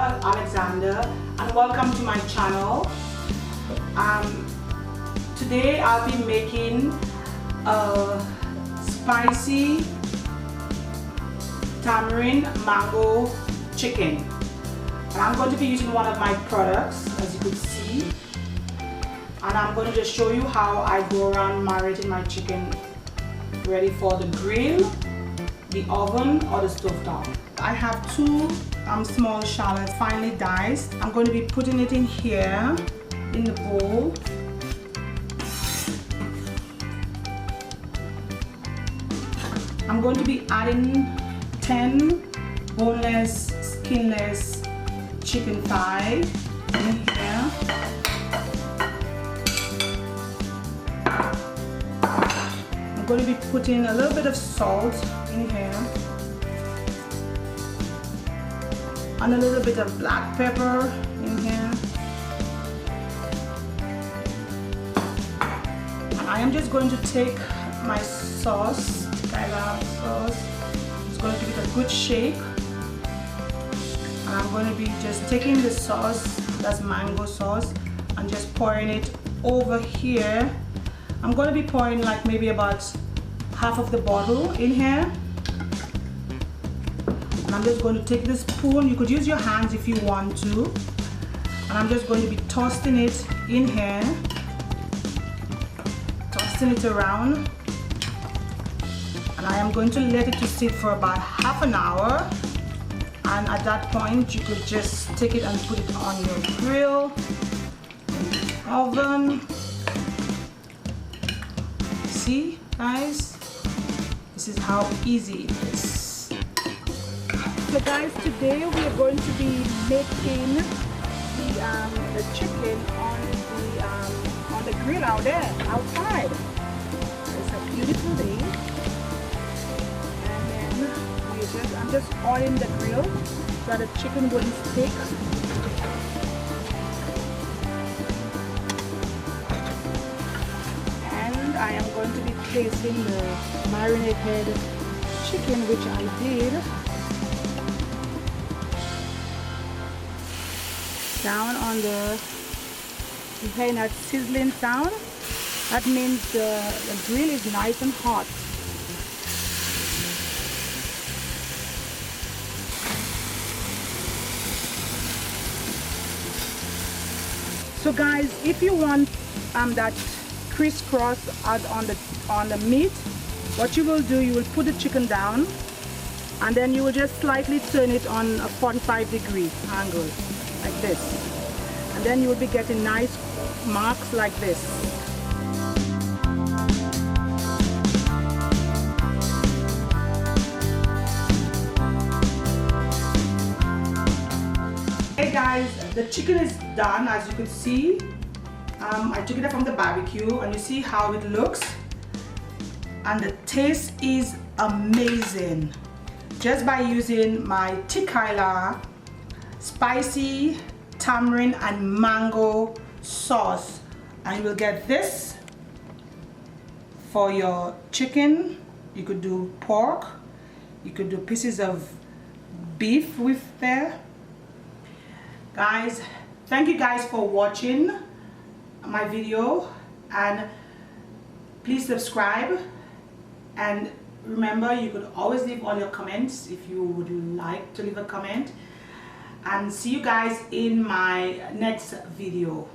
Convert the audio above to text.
Alexander and welcome to my channel. Today I'll be making a spicy tamarind mango chicken, and I'm going to be using one of my products, as you could see, and I'm going to just show you how I go around marinating my chicken ready for the grill, the oven, or the stove top. I have two small shallots finely diced. I'm going to be putting it in here in the bowl. I'm going to be adding 10 boneless, skinless chicken thigh in here. I'm going to be putting a little bit of salt in here and a little bit of black pepper in here. And I am just going to take my sauce, Kyla sauce. It's going to give it a good shake. And I'm going to be just taking the sauce, that's mango sauce, and just pouring it over here. I'm going to be pouring like maybe about half of the bottle in here. And I'm just going to take this spoon. You could use your hands if you want to. And I'm just going to be toasting it in here. Toasting it around. And I am going to let it to sit for about half an hour. And at that point, you could just take it and put it on your grill, oven. See, guys? This is how easy it is. So guys, today we are going to be making the chicken on the grill out there, outside. It's a beautiful day. And then I'm just oiling the grill so that the chicken wouldn't stick. And I am going to be placing the marinated chicken, which I did, down on the, you hear that sizzling sound? That means the grill is nice and hot. So guys, if you want that crisscross on the meat, what you will do, you will put the chicken down and then you will just slightly turn it on a 45-degree angle like this, and then you will be getting nice marks like this. Hey guys, the chicken is done, as you could see. I took it up from the barbecue and you see how it looks, and the taste is amazing just by using my Kyla spicy tamarind and mango sauce. And you will get this for your chicken. You could do pork, you could do pieces of beef with there. Guys, thank you guys for watching my video, and please subscribe, and remember, you could always leave all your comments if you would like to leave a comment, and see you guys in my next video.